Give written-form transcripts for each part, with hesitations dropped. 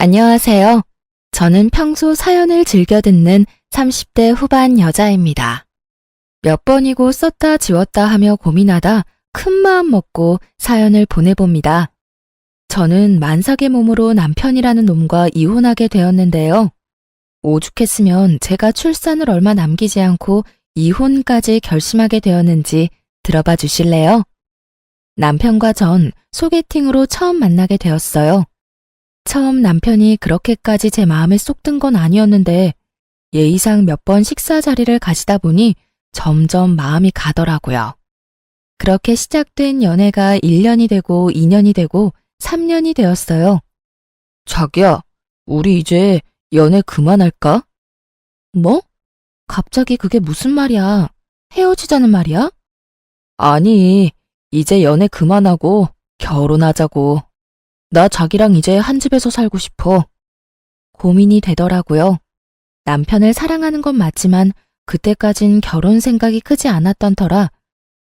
안녕하세요. 저는 평소 사연을 즐겨 듣는 30대 후반 여자입니다. 몇 번이고 썼다 지웠다 하며 고민하다 큰 마음 먹고 사연을 보내봅니다. 저는 만삭의 몸으로 남편이라는 놈과 이혼하게 되었는데요. 오죽했으면 제가 출산을 얼마 남기지 않고 이혼까지 결심하게 되었는지 들어봐 주실래요? 남편과 전 소개팅으로 처음 만나게 되었어요. 처음 남편이 그렇게까지 제 마음에 쏙 든 건 아니었는데 예의상 몇 번 식사 자리를 가시다 보니 점점 마음이 가더라고요. 그렇게 시작된 연애가 1년이 되고 2년이 되고 3년이 되었어요. 자기야, 우리 이제 연애 그만할까? 뭐? 갑자기 그게 무슨 말이야? 헤어지자는 말이야? 아니, 이제 연애 그만하고 결혼하자고. 나 자기랑 이제 한 집에서 살고 싶어. 고민이 되더라고요. 남편을 사랑하는 건 맞지만 그때까진 결혼 생각이 크지 않았던 터라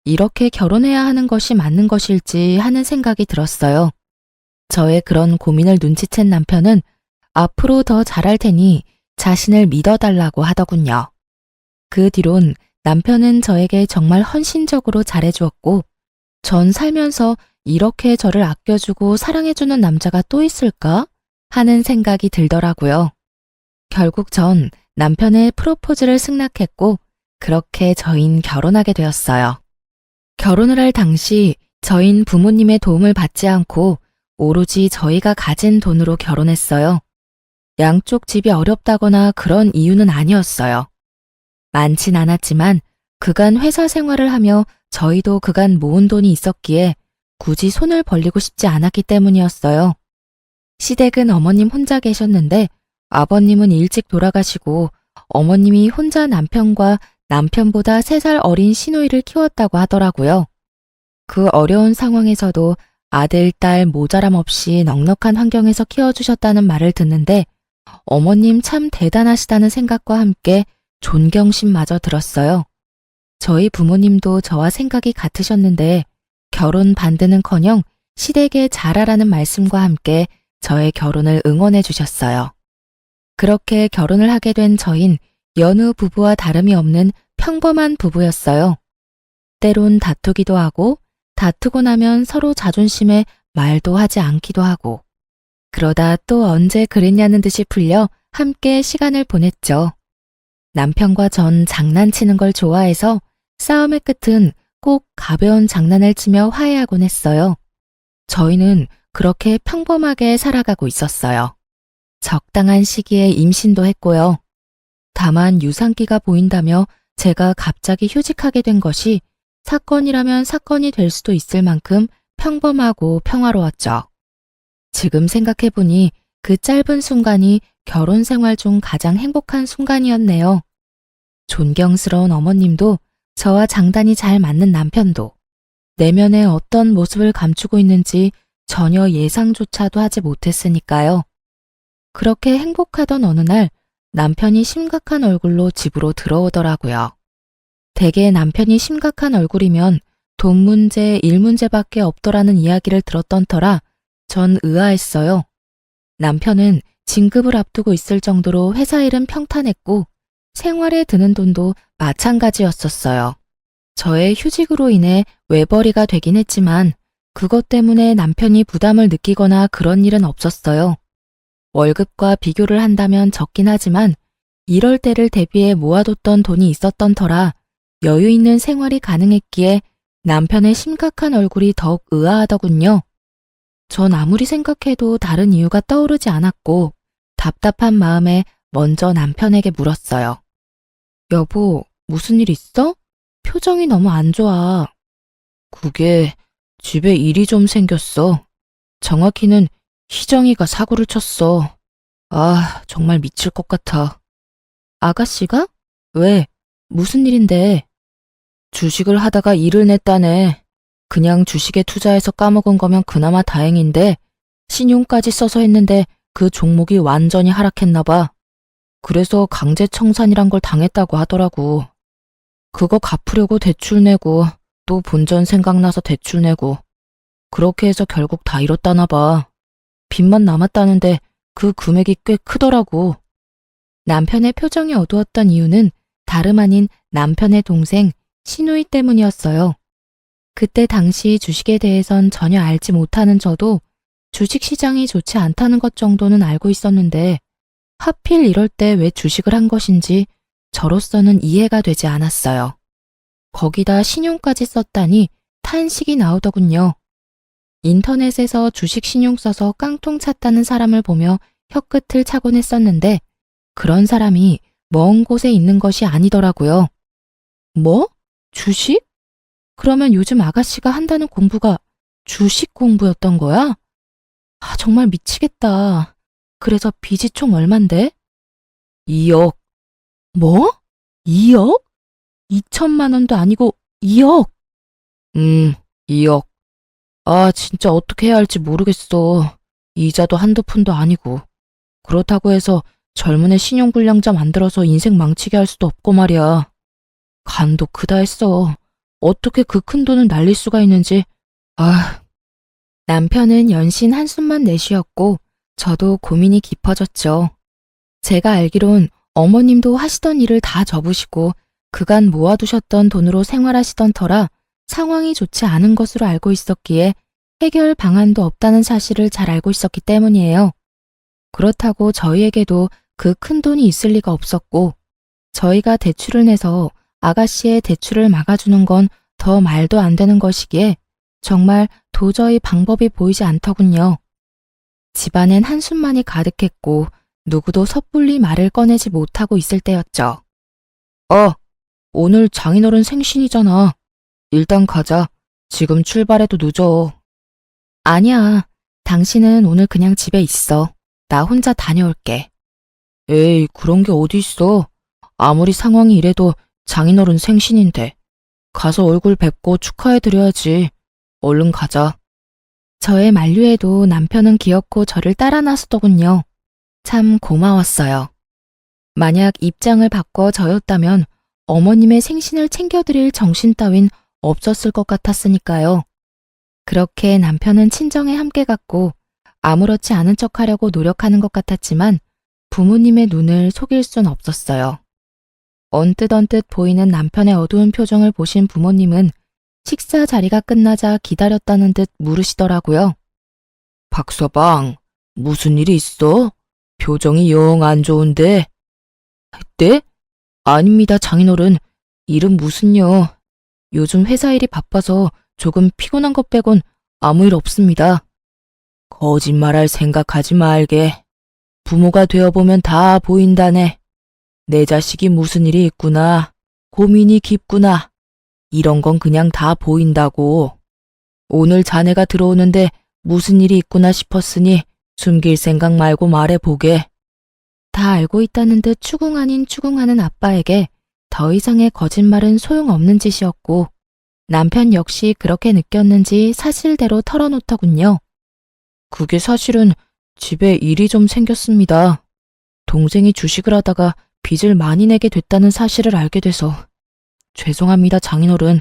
이렇게 결혼해야 하는 것이 맞는 것일지 하는 생각이 들었어요. 저의 그런 고민을 눈치챈 남편은 앞으로 더 잘할 테니 자신을 믿어달라고 하더군요. 그 뒤론 남편은 저에게 정말 헌신적으로 잘해주었고 전 살면서 이렇게 저를 아껴주고 사랑해주는 남자가 또 있을까? 하는 생각이 들더라고요. 결국 전 남편의 프로포즈를 승낙했고 그렇게 저흰 결혼하게 되었어요. 결혼을 할 당시 저흰 부모님의 도움을 받지 않고 오로지 저희가 가진 돈으로 결혼했어요. 양쪽 집이 어렵다거나 그런 이유는 아니었어요. 많진 않았지만 그간 회사 생활을 하며 저희도 그간 모은 돈이 있었기에 굳이 손을 벌리고 싶지 않았기 때문이었어요. 시댁은 어머님 혼자 계셨는데 아버님은 일찍 돌아가시고 어머님이 혼자 남편과 남편보다 3살 어린 시누이를 키웠다고 하더라고요. 그 어려운 상황에서도 아들, 딸 모자람 없이 넉넉한 환경에서 키워주셨다는 말을 듣는데 어머님 참 대단하시다는 생각과 함께 존경심마저 들었어요. 저희 부모님도 저와 생각이 같으셨는데 결혼 반대는커녕 시댁에 잘하라는 말씀과 함께 저의 결혼을 응원해 주셨어요. 그렇게 결혼을 하게 된 저흰 여느 부부와 다름이 없는 평범한 부부였어요. 때론 다투기도 하고 다투고 나면 서로 자존심에 말도 하지 않기도 하고 그러다 또 언제 그랬냐는 듯이 풀려 함께 시간을 보냈죠. 남편과 전 장난치는 걸 좋아해서 싸움의 끝은 꼭 가벼운 장난을 치며 화해하곤 했어요. 저희는 그렇게 평범하게 살아가고 있었어요. 적당한 시기에 임신도 했고요. 다만 유산기가 보인다며 제가 갑자기 휴직하게 된 것이 사건이라면 사건이 될 수도 있을 만큼 평범하고 평화로웠죠. 지금 생각해보니 그 짧은 순간이 결혼 생활 중 가장 행복한 순간이었네요. 존경스러운 어머님도 저와 장단이 잘 맞는 남편도 내면에 어떤 모습을 감추고 있는지 전혀 예상조차도 하지 못했으니까요. 그렇게 행복하던 어느 날 남편이 심각한 얼굴로 집으로 들어오더라고요. 대개 남편이 심각한 얼굴이면 돈 문제, 일 문제밖에 없더라는 이야기를 들었던 터라 전 의아했어요. 남편은 진급을 앞두고 있을 정도로 회사 일은 평탄했고 생활에 드는 돈도 마찬가지였었어요. 저의 휴직으로 인해 외벌이가 되긴 했지만 그것 때문에 남편이 부담을 느끼거나 그런 일은 없었어요. 월급과 비교를 한다면 적긴 하지만 이럴 때를 대비해 모아뒀던 돈이 있었던 터라 여유 있는 생활이 가능했기에 남편의 심각한 얼굴이 더욱 의아하더군요. 전 아무리 생각해도 다른 이유가 떠오르지 않았고 답답한 마음에 먼저 남편에게 물었어요. 여보, 무슨 일 있어? 표정이 너무 안 좋아. 그게 집에 일이 좀 생겼어. 정확히는 희정이가 사고를 쳤어. 아, 정말 미칠 것 같아. 아가씨가? 왜? 무슨 일인데? 주식을 하다가 일을 냈다네. 그냥 주식에 투자해서 까먹은 거면 그나마 다행인데 신용까지 써서 했는데 그 종목이 완전히 하락했나 봐. 그래서 강제 청산이란 걸 당했다고 하더라고. 그거 갚으려고 대출 내고 또 본전 생각나서 대출 내고 그렇게 해서 결국 다 잃었다나 봐. 빚만 남았다는데 그 금액이 꽤 크더라고. 남편의 표정이 어두웠던 이유는 다름 아닌 남편의 동생 시누이 때문이었어요. 그때 당시 주식에 대해선 전혀 알지 못하는 저도 주식시장이 좋지 않다는 것 정도는 알고 있었는데 하필 이럴 때 왜 주식을 한 것인지 저로서는 이해가 되지 않았어요. 거기다 신용까지 썼다니 탄식이 나오더군요. 인터넷에서 주식 신용 써서 깡통 찼다는 사람을 보며 혀끝을 차곤 했었는데 그런 사람이 먼 곳에 있는 것이 아니더라고요. 뭐? 주식? 그러면 요즘 아가씨가 한다는 공부가 주식 공부였던 거야? 정말 미치겠다. 그래서 빚이 총 얼만데? 2억. 뭐? 2억? 2천만 원도 아니고 2억. 2억. 진짜 어떻게 해야 할지 모르겠어. 이자도 한두 푼도 아니고. 그렇다고 해서 젊은 애 신용불량자 만들어서 인생 망치게 할 수도 없고 말이야. 간도 크다 했어. 어떻게 그 큰 돈을 날릴 수가 있는지. 남편은 연신 한숨만 내쉬었고 저도 고민이 깊어졌죠. 제가 알기론 어머님도 하시던 일을 다 접으시고 그간 모아두셨던 돈으로 생활하시던 터라 상황이 좋지 않은 것으로 알고 있었기에 해결 방안도 없다는 사실을 잘 알고 있었기 때문이에요. 그렇다고 저희에게도 그 큰 돈이 있을 리가 없었고 저희가 대출을 내서 아가씨의 대출을 막아주는 건 더 말도 안 되는 것이기에 정말 도저히 방법이 보이지 않더군요. 집안엔 한숨만이 가득했고 누구도 섣불리 말을 꺼내지 못하고 있을 때였죠. 오늘 장인어른 생신이잖아. 일단 가자. 지금 출발해도 늦어. 아니야. 당신은 오늘 그냥 집에 있어. 나 혼자 다녀올게. 에이, 그런 게 어디 있어. 아무리 상황이 이래도 장인어른 생신인데. 가서 얼굴 뵙고 축하해드려야지. 얼른 가자. 저의 만류에도 남편은 기어코 저를 따라 나서더군요. 참 고마웠어요. 만약 입장을 바꿔 저였다면 어머님의 생신을 챙겨드릴 정신 따윈 없었을 것 같았으니까요. 그렇게 남편은 친정에 함께 갔고 아무렇지 않은 척하려고 노력하는 것 같았지만 부모님의 눈을 속일 순 없었어요. 언뜻 보이는 남편의 어두운 표정을 보신 부모님은 식사 자리가 끝나자 기다렸다는 듯 물으시더라고요. 박서방, 무슨 일이 있어? 표정이 영 안 좋은데. 네? 아닙니다, 장인어른. 일은 무슨요. 요즘 회사 일이 바빠서 조금 피곤한 것 빼곤 아무 일 없습니다. 거짓말할 생각하지 말게. 부모가 되어보면 다 보인다네. 내 자식이 무슨 일이 있구나. 고민이 깊구나. 이런 건 그냥 다 보인다고. 오늘 자네가 들어오는데 무슨 일이 있구나 싶었으니 숨길 생각 말고 말해보게. 다 알고 있다는 듯 추궁 아닌 추궁하는 아빠에게 더 이상의 거짓말은 소용없는 짓이었고 남편 역시 그렇게 느꼈는지 사실대로 털어놓더군요. 그게 사실은 집에 일이 좀 생겼습니다. 동생이 주식을 하다가 빚을 많이 내게 됐다는 사실을 알게 돼서. 죄송합니다, 장인어른.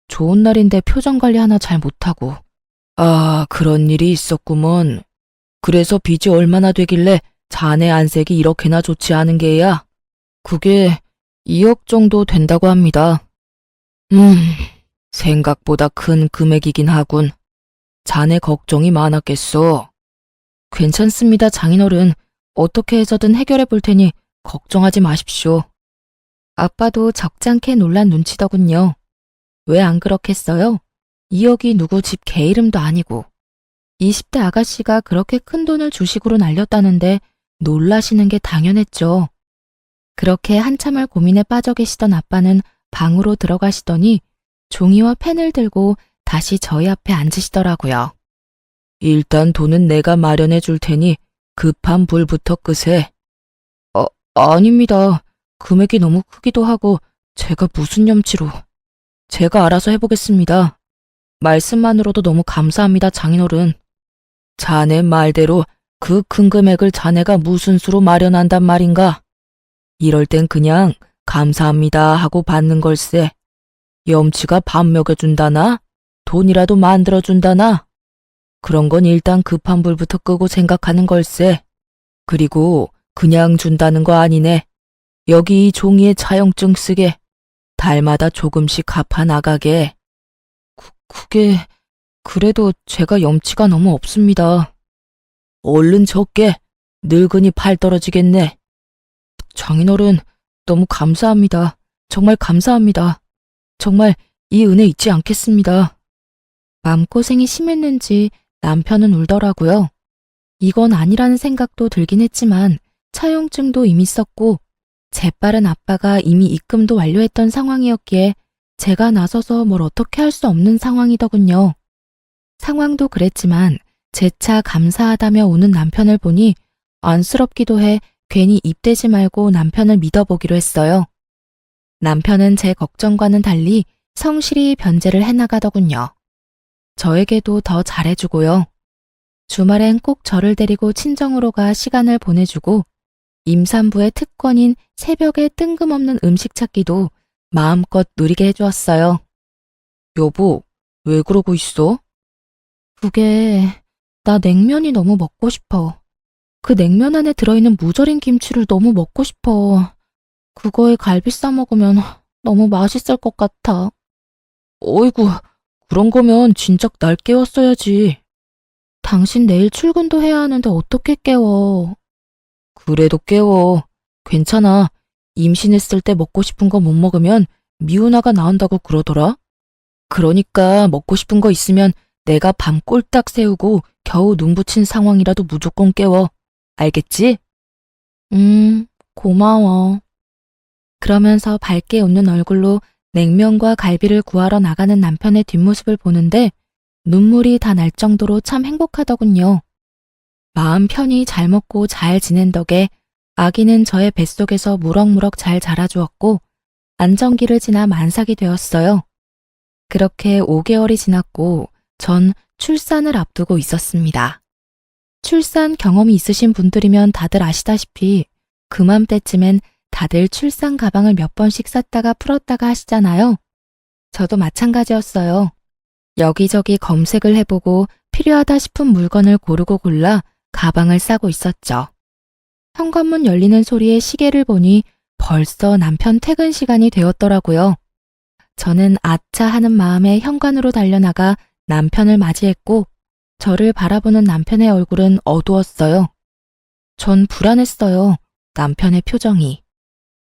좋은 날인데 표정 관리 하나 잘 못하고. 그런 일이 있었구먼. 그래서 빚이 얼마나 되길래 자네 안색이 이렇게나 좋지 않은 게야? 그게 2억 정도 된다고 합니다. 생각보다 큰 금액이긴 하군. 자네 걱정이 많았겠어. 괜찮습니다, 장인어른. 어떻게 해서든 해결해 볼 테니 걱정하지 마십시오. 아빠도 적잖게 놀란 눈치더군요. 왜 안 그렇겠어요? 2억이 누구 집 개 이름도 아니고 20대 아가씨가 그렇게 큰 돈을 주식으로 날렸다는데 놀라시는 게 당연했죠. 그렇게 한참을 고민에 빠져 계시던 아빠는 방으로 들어가시더니 종이와 펜을 들고 다시 저희 앞에 앉으시더라고요. 일단 돈은 내가 마련해 줄 테니 급한 불부터 끄세. 아닙니다. 금액이 너무 크기도 하고 제가 무슨 염치로. 제가 알아서 해보겠습니다. 말씀만으로도 너무 감사합니다, 장인어른. 자네 말대로 그 큰 금액을 자네가 무슨 수로 마련한단 말인가? 이럴 땐 그냥 감사합니다 하고 받는 걸세. 염치가 밥 먹여준다나? 돈이라도 만들어준다나? 그런 건 일단 급한 불부터 끄고 생각하는 걸세. 그리고 그냥 준다는 거 아니네. 여기 이 종이에 차용증 쓰게. 달마다 조금씩 갚아 나가게. 그게, 그래도 제가 염치가 너무 없습니다. 얼른 적게. 늙으니 팔 떨어지겠네. 장인어른, 너무 감사합니다. 정말 감사합니다. 정말 이 은혜 잊지 않겠습니다. 마음고생이 심했는지 남편은 울더라고요. 이건 아니라는 생각도 들긴 했지만 차용증도 이미 썼고 재빠른 아빠가 이미 입금도 완료했던 상황이었기에 제가 나서서 뭘 어떻게 할 수 없는 상황이더군요. 상황도 그랬지만 재차 감사하다며 우는 남편을 보니 안쓰럽기도 해 괜히 입대지 말고 남편을 믿어보기로 했어요. 남편은 제 걱정과는 달리 성실히 변제를 해나가더군요. 저에게도 더 잘해주고요. 주말엔 꼭 저를 데리고 친정으로 가 시간을 보내주고 임산부의 특권인 새벽에 뜬금없는 음식 찾기도 마음껏 누리게 해주었어요. 여보, 왜 그러고 있어? 그게 나 냉면이 너무 먹고 싶어. 그 냉면 안에 들어있는 무절임 김치를 너무 먹고 싶어. 그거에 갈비 싸 먹으면 너무 맛있을 것 같아. 어이구, 그런 거면 진작 날 깨웠어야지. 당신 내일 출근도 해야 하는데 어떻게 깨워? 그래도 깨워. 괜찮아. 임신했을 때 먹고 싶은 거 못 먹으면 미운아가 나온다고 그러더라. 그러니까 먹고 싶은 거 있으면 내가 밤 꼴딱 새우고 겨우 눈 붙인 상황이라도 무조건 깨워. 알겠지? 고마워. 그러면서 밝게 웃는 얼굴로 냉면과 갈비를 구하러 나가는 남편의 뒷모습을 보는데 눈물이 다 날 정도로 참 행복하더군요. 마음 편히 잘 먹고 잘 지낸 덕에 아기는 저의 뱃속에서 무럭무럭 잘 자라주었고 안정기를 지나 만삭이 되었어요. 그렇게 5개월이 지났고 전 출산을 앞두고 있었습니다. 출산 경험이 있으신 분들이면 다들 아시다시피 그맘때쯤엔 다들 출산 가방을 몇 번씩 쌌다가 풀었다가 하시잖아요. 저도 마찬가지였어요. 여기저기 검색을 해보고 필요하다 싶은 물건을 고르고 골라 가방을 싸고 있었죠. 현관문 열리는 소리에 시계를 보니 벌써 남편 퇴근 시간이 되었더라고요. 저는 아차 하는 마음에 현관으로 달려나가 남편을 맞이했고 저를 바라보는 남편의 얼굴은 어두웠어요. 전 불안했어요. 남편의 표정이.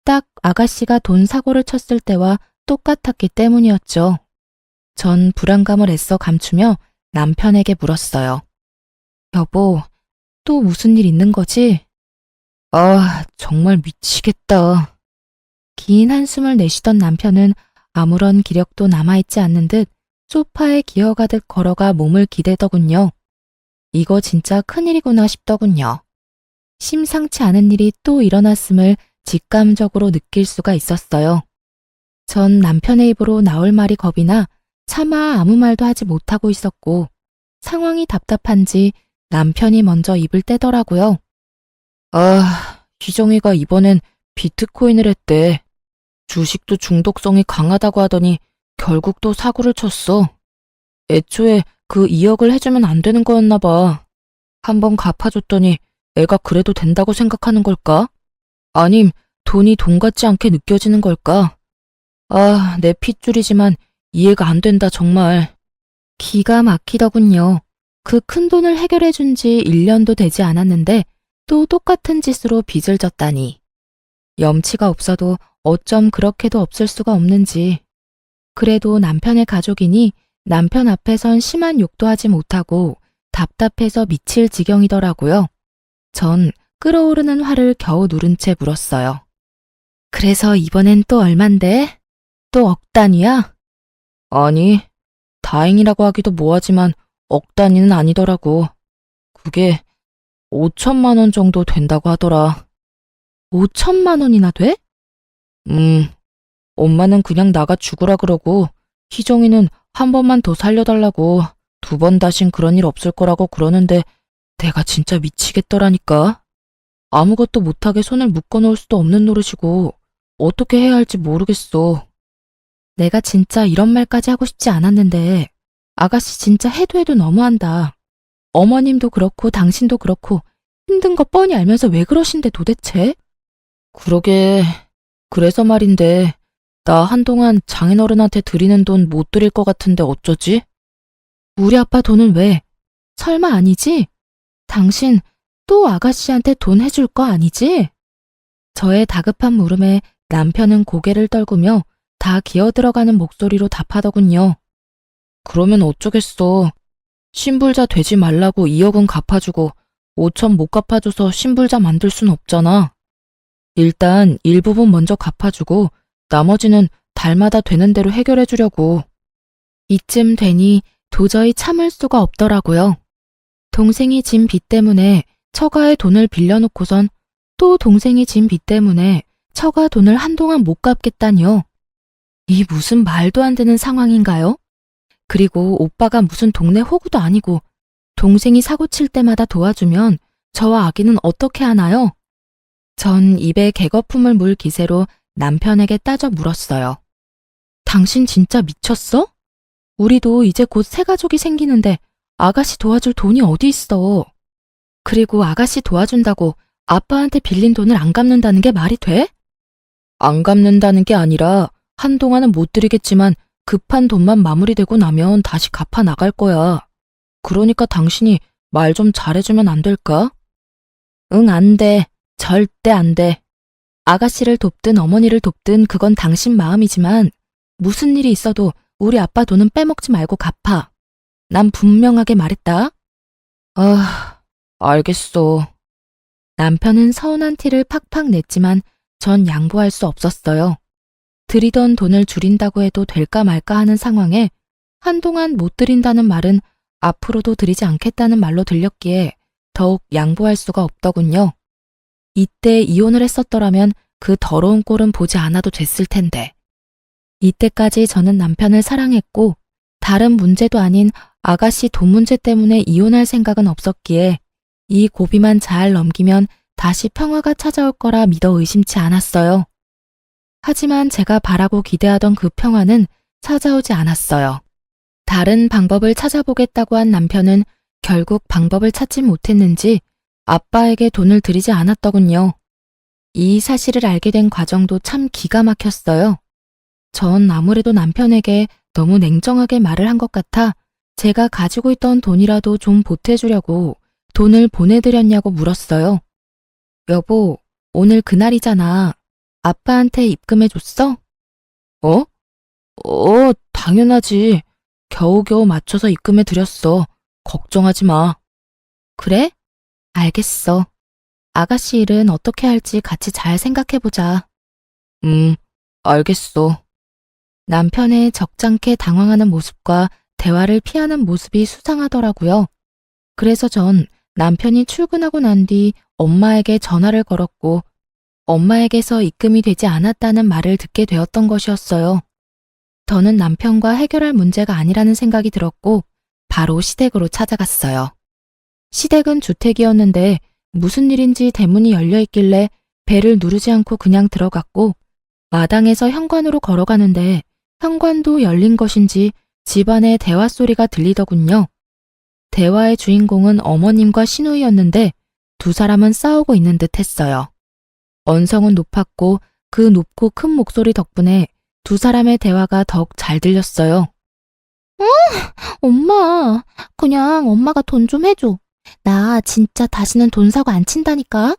딱 아가씨가 돈 사고를 쳤을 때와 똑같았기 때문이었죠. 전 불안감을 애써 감추며 남편에게 물었어요. 여보, 또 무슨 일 있는 거지? 아, 정말 미치겠다. 긴 한숨을 내쉬던 남편은 아무런 기력도 남아있지 않는 듯 소파에 기어가듯 걸어가 몸을 기대더군요. 이거 진짜 큰일이구나 싶더군요. 심상치 않은 일이 또 일어났음을 직감적으로 느낄 수가 있었어요. 전 남편의 입으로 나올 말이 겁이 나 차마 아무 말도 하지 못하고 있었고 상황이 답답한지 남편이 먼저 입을 떼더라고요. 아, 희정이가 이번엔 비트코인을 했대. 주식도 중독성이 강하다고 하더니 결국 또 사고를 쳤어. 애초에 그 2억을 해주면 안 되는 거였나 봐. 한번 갚아줬더니 애가 그래도 된다고 생각하는 걸까? 아님 돈이 돈 같지 않게 느껴지는 걸까? 아, 내 핏줄이지만 이해가 안 된다 정말. 기가 막히더군요. 그 큰 돈을 해결해준 지 1년도 되지 않았는데 또 똑같은 짓으로 빚을 졌다니. 염치가 없어도 어쩜 그렇게도 없을 수가 없는지. 그래도 남편의 가족이니 남편 앞에선 심한 욕도 하지 못하고 답답해서 미칠 지경이더라고요. 전 끓어오르는 화를 겨우 누른 채 물었어요. 그래서 이번엔 또 얼만데? 또 억 단위야? 아니, 다행이라고 하기도 뭐하지만 억 단위는 아니더라고. 그게 5천만 원 정도 된다고 하더라. 5천만 원이나 돼? 엄마는 그냥 나가 죽으라 그러고 희정이는 한 번만 더 살려달라고 2번 다신 그런 일 없을 거라고 그러는데 내가 진짜 미치겠더라니까. 아무것도 못하게 손을 묶어놓을 수도 없는 노릇이고 어떻게 해야 할지 모르겠어. 내가 진짜 이런 말까지 하고 싶지 않았는데 아가씨 진짜 해도 해도 너무한다. 어머님도 그렇고 당신도 그렇고 힘든 거 뻔히 알면서 왜 그러신데 도대체? 그러게, 그래서 말인데, 나 한동안 장인어른한테 드리는 돈 못 드릴 것 같은데 어쩌지? 우리 아빠 돈은 왜? 설마 아니지? 당신 또 아가씨한테 돈 해줄 거 아니지? 저의 다급한 물음에 남편은 고개를 떨구며 다 기어들어가는 목소리로 답하더군요. 그러면 어쩌겠어. 신불자 되지 말라고 2억은 갚아주고 5천 못 갚아줘서 신불자 만들 순 없잖아. 일단 일부분 먼저 갚아주고 나머지는 달마다 되는 대로 해결해주려고. 이쯤 되니 도저히 참을 수가 없더라고요. 동생이 진 빚 때문에 처가의 돈을 빌려놓고선 또 동생이 진 빚 때문에 처가 돈을 한동안 못 갚겠다니요. 이 무슨 말도 안 되는 상황인가요? 그리고 오빠가 무슨 동네 호구도 아니고 동생이 사고 칠 때마다 도와주면 저와 아기는 어떻게 하나요? 전 입에 개거품을 물 기세로 남편에게 따져 물었어요. 당신 진짜 미쳤어? 우리도 이제 곧 새 가족이 생기는데 아가씨 도와줄 돈이 어디 있어? 그리고 아가씨 도와준다고 아빠한테 빌린 돈을 안 갚는다는 게 말이 돼? 안 갚는다는 게 아니라 한동안은 못 드리겠지만 급한 돈만 마무리되고 나면 다시 갚아 나갈 거야. 그러니까 당신이 말 좀 잘해주면 안 될까? 응, 안 돼. 절대 안 돼. 아가씨를 돕든 어머니를 돕든 그건 당신 마음이지만 무슨 일이 있어도 우리 아빠 돈은 빼먹지 말고 갚아. 난 분명하게 말했다. 아, 알겠어. 남편은 서운한 티를 팍팍 냈지만 전 양보할 수 없었어요. 드리던 돈을 줄인다고 해도 될까 말까 하는 상황에 한동안 못 드린다는 말은 앞으로도 드리지 않겠다는 말로 들렸기에 더욱 양보할 수가 없더군요. 이때 이혼을 했었더라면 그 더러운 꼴은 보지 않아도 됐을 텐데. 이때까지 저는 남편을 사랑했고 다른 문제도 아닌 아가씨 돈 문제 때문에 이혼할 생각은 없었기에 이 고비만 잘 넘기면 다시 평화가 찾아올 거라 믿어 의심치 않았어요. 하지만 제가 바라고 기대하던 그 평화는 찾아오지 않았어요. 다른 방법을 찾아보겠다고 한 남편은 결국 방법을 찾지 못했는지 아빠에게 돈을 드리지 않았더군요. 이 사실을 알게 된 과정도 참 기가 막혔어요. 전 아무래도 남편에게 너무 냉정하게 말을 한 것 같아 제가 가지고 있던 돈이라도 좀 보태주려고 돈을 보내드렸냐고 물었어요. 여보, 오늘 그날이잖아. 아빠한테 입금해줬어? 어? 당연하지. 겨우겨우 맞춰서 입금해드렸어. 걱정하지 마. 그래? 알겠어. 아가씨 일은 어떻게 할지 같이 잘 생각해보자. 알겠어. 남편의 적잖게 당황하는 모습과 대화를 피하는 모습이 수상하더라고요. 그래서 전 남편이 출근하고 난 뒤 엄마에게 전화를 걸었고 엄마에게서 입금이 되지 않았다는 말을 듣게 되었던 것이었어요. 저는 남편과 해결할 문제가 아니라는 생각이 들었고 바로 시댁으로 찾아갔어요. 시댁은 주택이었는데 무슨 일인지 대문이 열려 있길래 벨을 누르지 않고 그냥 들어갔고 마당에서 현관으로 걸어가는데 현관도 열린 것인지 집안의 대화 소리가 들리더군요. 대화의 주인공은 어머님과 시누이였는데 두 사람은 싸우고 있는 듯 했어요. 언성은 높았고 그 높고 큰 목소리 덕분에 두 사람의 대화가 더욱 잘 들렸어요. 엄마, 그냥 엄마가 돈 좀 해줘. 나 진짜 다시는 돈 사고 안 친다니까.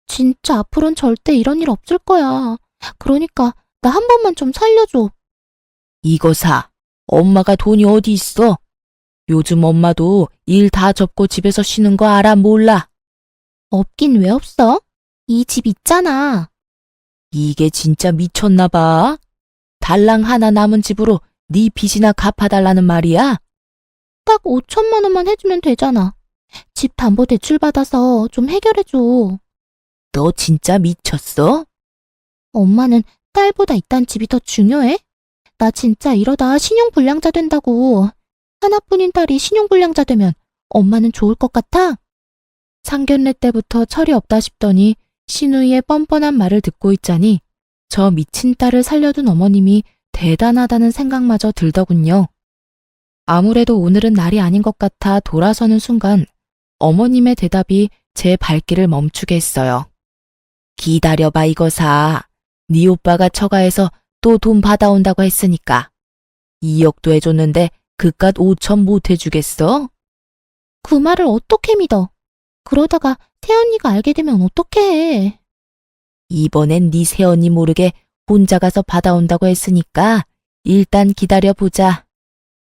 진짜 앞으로는 절대 이런 일 없을 거야. 그러니까 나 한 번만 좀 살려줘. 이거 사. 엄마가 돈이 어디 있어? 요즘 엄마도 일 다 접고 집에서 쉬는 거 알아 몰라? 없긴 왜 없어? 이 집 있잖아. 이게 진짜 미쳤나 봐. 달랑 하나 남은 집으로 네 빚이나 갚아달라는 말이야? 딱 5천만 원만 해주면 되잖아. 집 담보대출 받아서 좀 해결해줘. 너 진짜 미쳤어? 엄마는 딸보다 이딴 집이 더 중요해? 나 진짜 이러다 신용불량자 된다고. 하나뿐인 딸이 신용불량자 되면 엄마는 좋을 것 같아? 상견례 때부터 철이 없다 싶더니 시누이의 뻔뻔한 말을 듣고 있자니 저 미친 딸을 살려둔 어머님이 대단하다는 생각마저 들더군요. 아무래도 오늘은 날이 아닌 것 같아 돌아서는 순간 어머님의 대답이 제 발길을 멈추게 했어요. 기다려봐 이거사. 네 오빠가 처가에서 또 돈 받아온다고 했으니까. 2억도 해줬는데 그깟 5천 못 해주겠어? 그 말을 어떻게 믿어? 그러다가 새언니가 알게 되면 어떡해. 이번엔 네 새언니 모르게 혼자 가서 받아온다고 했으니까 일단 기다려보자.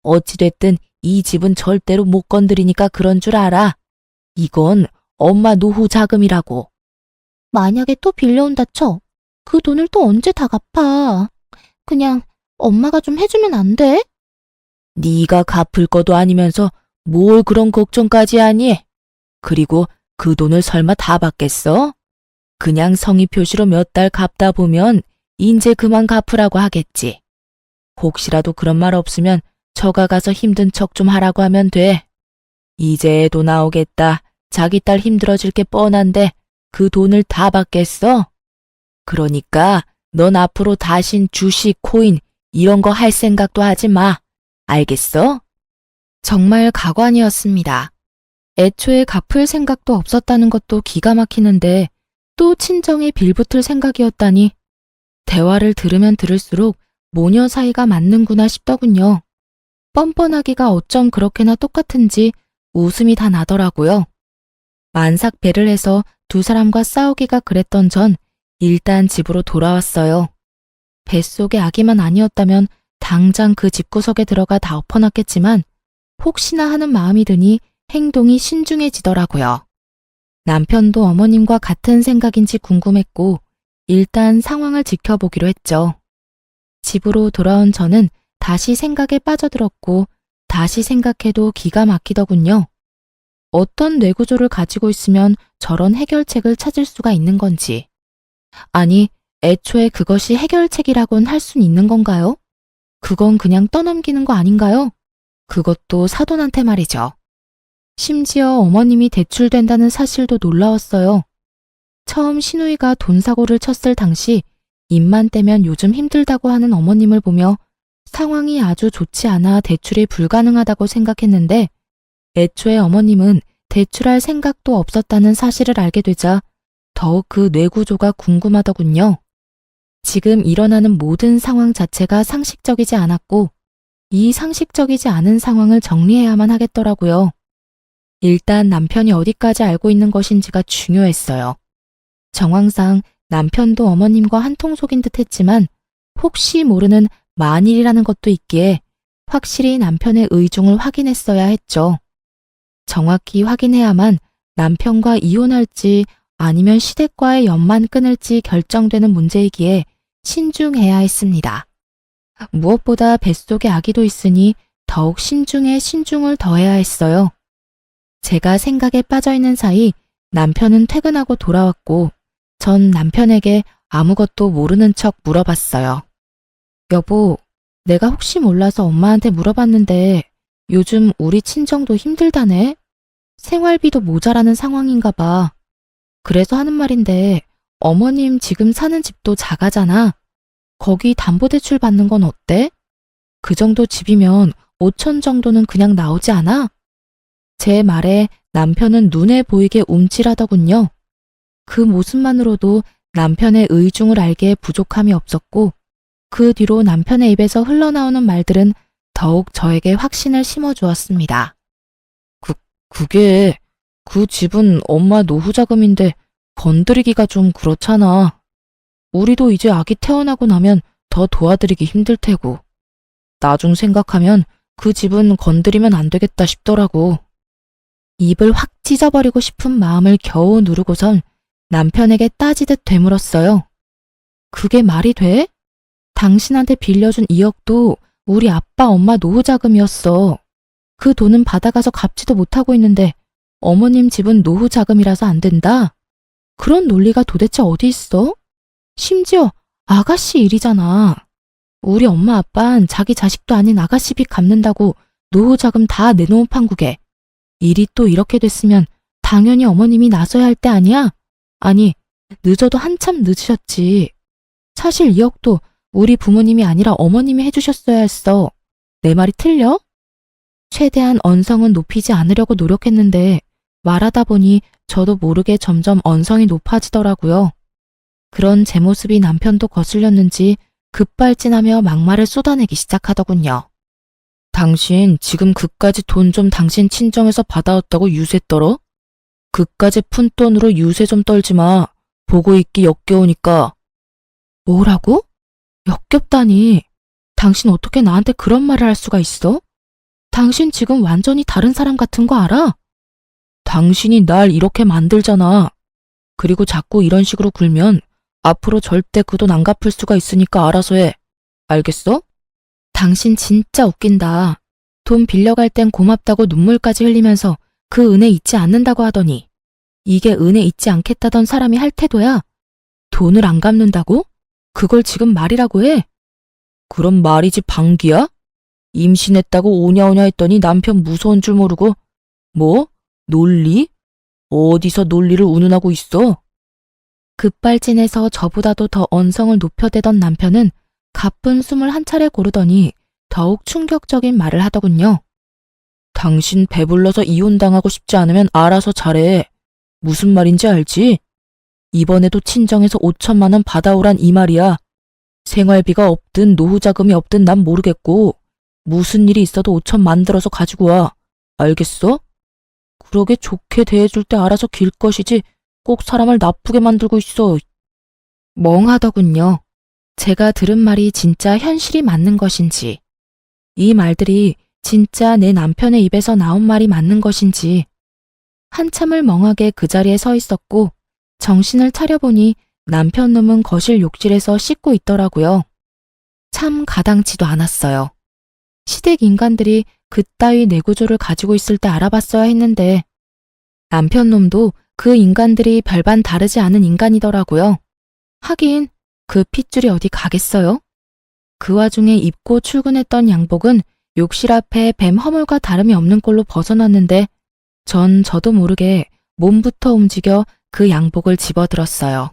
어찌됐든 이 집은 절대로 못 건드리니까 그런 줄 알아. 이건 엄마 노후 자금이라고. 만약에 또 빌려온다 쳐. 그 돈을 또 언제 다 갚아. 그냥 엄마가 좀 해주면 안 돼? 네가 갚을 것도 아니면서 뭘 그런 걱정까지 하니? 그리고 그 돈을 설마 다 받겠어? 그냥 성의 표시로 몇 달 갚다 보면 인제 그만 갚으라고 하겠지. 혹시라도 그런 말 없으면 처가 가서 힘든 척 좀 하라고 하면 돼. 이제 애도 나오겠다. 자기 딸 힘들어질 게 뻔한데 그 돈을 다 받겠어? 그러니까 넌 앞으로 다신 주식, 코인 이런 거 할 생각도 하지 마. 알겠어? 정말 가관이었습니다. 애초에 갚을 생각도 없었다는 것도 기가 막히는데 또 친정에 빌붙을 생각이었다니 대화를 들으면 들을수록 모녀 사이가 맞는구나 싶더군요. 뻔뻔하기가 어쩜 그렇게나 똑같은지 웃음이 다 나더라고요. 만삭배를 해서 두 사람과 싸우기가 그랬던 전 일단 집으로 돌아왔어요. 뱃속의 아기만 아니었다면 당장 그 집구석에 들어가 다 엎어놨겠지만 혹시나 하는 마음이 드니 행동이 신중해지더라고요. 남편도 어머님과 같은 생각인지 궁금했고 일단 상황을 지켜보기로 했죠. 집으로 돌아온 저는 다시 생각에 빠져들었고 다시 생각해도 기가 막히더군요. 어떤 뇌구조를 가지고 있으면 저런 해결책을 찾을 수가 있는 건지. 아니, 애초에 그것이 해결책이라곤 할 순 있는 건가요? 그건 그냥 떠넘기는 거 아닌가요? 그것도 사돈한테 말이죠. 심지어 어머님이 대출된다는 사실도 놀라웠어요. 처음 시누이가 돈 사고를 쳤을 당시 입만 떼면 요즘 힘들다고 하는 어머님을 보며 상황이 아주 좋지 않아 대출이 불가능하다고 생각했는데 애초에 어머님은 대출할 생각도 없었다는 사실을 알게 되자 더욱 그 뇌구조가 궁금하더군요. 지금 일어나는 모든 상황 자체가 상식적이지 않았고 이 상식적이지 않은 상황을 정리해야만 하겠더라고요. 일단 남편이 어디까지 알고 있는 것인지가 중요했어요. 정황상 남편도 어머님과 한통속인 듯 했지만 혹시 모르는 만일이라는 것도 있기에 확실히 남편의 의중을 확인했어야 했죠. 정확히 확인해야만 남편과 이혼할지 아니면 시댁과의 연만 끊을지 결정되는 문제이기에 신중해야 했습니다. 무엇보다 뱃속에 아기도 있으니 더욱 신중에 신중을 더해야 했어요. 제가 생각에 빠져있는 사이 남편은 퇴근하고 돌아왔고 전 남편에게 아무것도 모르는 척 물어봤어요. 여보, 내가 혹시 몰라서 엄마한테 물어봤는데 요즘 우리 친정도 힘들다네? 생활비도 모자라는 상황인가 봐. 그래서 하는 말인데 어머님 지금 사는 집도 자가잖아. 거기 담보대출 받는 건 어때? 그 정도 집이면 5천 정도는 그냥 나오지 않아? 제 말에 남편은 눈에 보이게 움찔하더군요. 그 모습만으로도 남편의 의중을 알기에 부족함이 없었고 그 뒤로 남편의 입에서 흘러나오는 말들은 더욱 저에게 확신을 심어주었습니다. 그게 그 집은 엄마 노후 자금인데 건드리기가 좀 그렇잖아. 우리도 이제 아기 태어나고 나면 더 도와드리기 힘들 테고. 나중 생각하면 그 집은 건드리면 안 되겠다 싶더라고. 입을 확 찢어버리고 싶은 마음을 겨우 누르고선 남편에게 따지듯 되물었어요. 그게 말이 돼? 당신한테 빌려준 2억도 우리 아빠 엄마 노후 자금이었어. 그 돈은 받아가서 갚지도 못하고 있는데 어머님 집은 노후 자금이라서 안 된다? 그런 논리가 도대체 어디 있어? 심지어 아가씨 일이잖아. 우리 엄마 아빠는 자기 자식도 아닌 아가씨 빚 갚는다고 노후 자금 다 내놓은 판국에 일이 또 이렇게 됐으면 당연히 어머님이 나서야 할 때 아니야? 아니, 늦어도 한참 늦으셨지. 사실 2억도 우리 부모님이 아니라 어머님이 해주셨어야 했어. 내 말이 틀려? 최대한 언성은 높이지 않으려고 노력했는데 말하다 보니 저도 모르게 점점 언성이 높아지더라고요. 그런 제 모습이 남편도 거슬렸는지 급발진하며 막말을 쏟아내기 시작하더군요. 당신 지금 그까지 돈 좀 당신 친정에서 받아왔다고 유세 떨어? 그까지 푼 돈으로 유세 좀 떨지 마. 보고 있기 역겨우니까. 뭐라고? 역겹다니. 당신 어떻게 나한테 그런 말을 할 수가 있어? 당신 지금 완전히 다른 사람 같은 거 알아? 당신이 날 이렇게 만들잖아. 그리고 자꾸 이런 식으로 굴면 앞으로 절대 그 돈 안 갚을 수가 있으니까 알아서 해. 알겠어? 당신 진짜 웃긴다. 돈 빌려갈 땐 고맙다고 눈물까지 흘리면서 그 은혜 잊지 않는다고 하더니 이게 은혜 잊지 않겠다던 사람이 할 태도야? 돈을 안 갚는다고? 그걸 지금 말이라고 해? 그럼 말이지 방귀야? 임신했다고 오냐오냐 했더니 남편 무서운 줄 모르고 뭐? 논리? 어디서 논리를 운운하고 있어? 급발진해서 저보다도 더 언성을 높여대던 남편은 가쁜 숨을 한 차례 고르더니 더욱 충격적인 말을 하더군요. 당신 배불러서 이혼당하고 싶지 않으면 알아서 잘해. 무슨 말인지 알지? 이번에도 친정에서 5천만 원 받아오란 이 말이야. 생활비가 없든 노후 자금이 없든 난 모르겠고 무슨 일이 있어도 5천 만들어서 가지고 와. 알겠어? 그러게 좋게 대해줄 때 알아서 길 것이지 꼭 사람을 나쁘게 만들고 있어. 멍하더군요. 제가 들은 말이 진짜 현실이 맞는 것인지, 이 말들이 진짜 내 남편의 입에서 나온 말이 맞는 것인지, 한참을 멍하게 그 자리에 서 있었고 정신을 차려보니 남편 놈은 거실 욕실에서 씻고 있더라고요. 참 가당치도 않았어요. 시댁 인간들이 그따위 내구조를 가지고 있을 때 알아봤어야 했는데 남편 놈도 그 인간들이 별반 다르지 않은 인간이더라고요. 하긴 그 핏줄이 어디 가겠어요? 그 와중에 입고 출근했던 양복은 욕실 앞에 뱀 허물과 다름이 없는 꼴로 벗어났는데 전 저도 모르게 몸부터 움직여 그 양복을 집어들었어요.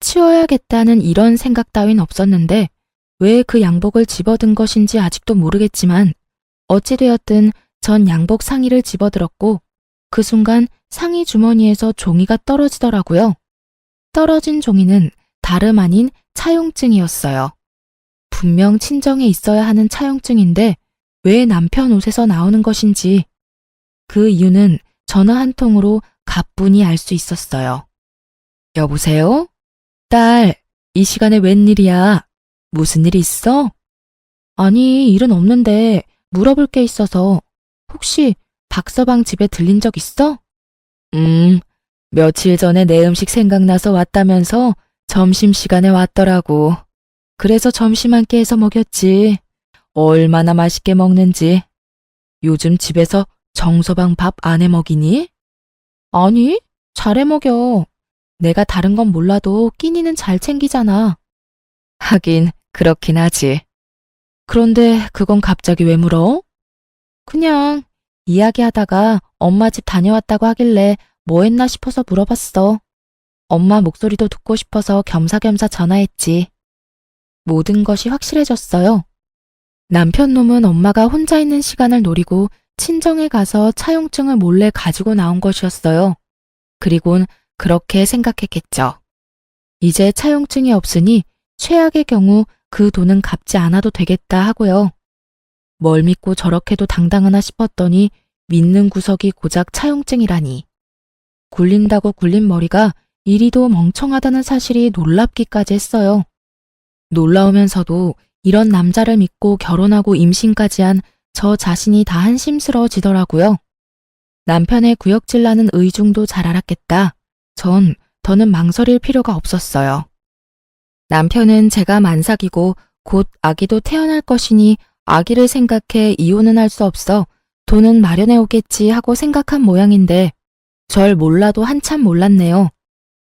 치워야겠다는 이런 생각 따윈 없었는데 왜 그 양복을 집어든 것인지 아직도 모르겠지만 어찌되었든 전 양복 상의를 집어들었고 그 순간 상의 주머니에서 종이가 떨어지더라고요. 떨어진 종이는 다름 아닌 차용증이었어요. 분명 친정에 있어야 하는 차용증인데 왜 남편 옷에서 나오는 것인지 그 이유는 전화 한 통으로 가뿐히 알 수 있었어요. 여보세요? 딸, 이 시간에 웬일이야? 무슨 일 있어? 아니, 일은 없는데 물어볼 게 있어서 혹시 박서방 집에 들린 적 있어? 며칠 전에 내 음식 생각나서 왔다면서 점심시간에 왔더라고. 그래서 점심 한 끼 해서 먹였지. 얼마나 맛있게 먹는지. 요즘 집에서 정서방 밥 안 해 먹이니? 아니, 잘해 먹여. 내가 다른 건 몰라도 끼니는 잘 챙기잖아. 하긴 그렇긴 하지. 그런데 그건 갑자기 왜 물어? 그냥 이야기하다가 엄마 집 다녀왔다고 하길래 뭐 했나 싶어서 물어봤어. 엄마 목소리도 듣고 싶어서 겸사겸사 전화했지. 모든 것이 확실해졌어요. 남편 놈은 엄마가 혼자 있는 시간을 노리고 친정에 가서 차용증을 몰래 가지고 나온 것이었어요. 그리곤 그렇게 생각했겠죠. 이제 차용증이 없으니 최악의 경우 그 돈은 갚지 않아도 되겠다 하고요. 뭘 믿고 저렇게도 당당하나 싶었더니 믿는 구석이 고작 차용증이라니. 굴린다고 굴린 머리가 이리도 멍청하다는 사실이 놀랍기까지 했어요. 놀라우면서도 이런 남자를 믿고 결혼하고 임신까지 한 저 자신이 다 한심스러워지더라고요. 남편의 구역질 나는 의중도 잘 알았겠다. 전 더는 망설일 필요가 없었어요. 남편은 제가 만삭이고 곧 아기도 태어날 것이니 아기를 생각해 이혼은 할 수 없어 돈은 마련해 오겠지 하고 생각한 모양인데 절 몰라도 한참 몰랐네요.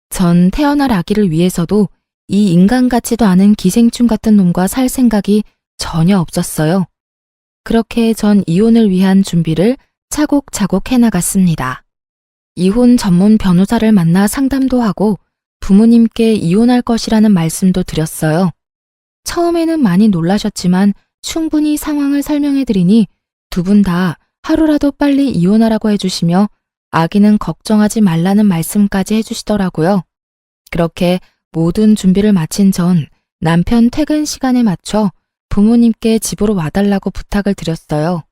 전 태어날 아기를 위해서도 이 인간 같지도 않은 기생충 같은 놈과 살 생각이 전혀 없었어요. 그렇게 전 이혼을 위한 준비를 차곡차곡 해나갔습니다. 이혼 전문 변호사를 만나 상담도 하고 부모님께 이혼할 것이라는 말씀도 드렸어요. 처음에는 많이 놀라셨지만 충분히 상황을 설명해드리니 두 분 다 하루라도 빨리 이혼하라고 해주시며 아기는 걱정하지 말라는 말씀까지 해주시더라고요. 그렇게 모든 준비를 마친 전 남편 퇴근 시간에 맞춰 부모님께 집으로 와달라고 부탁을 드렸어요.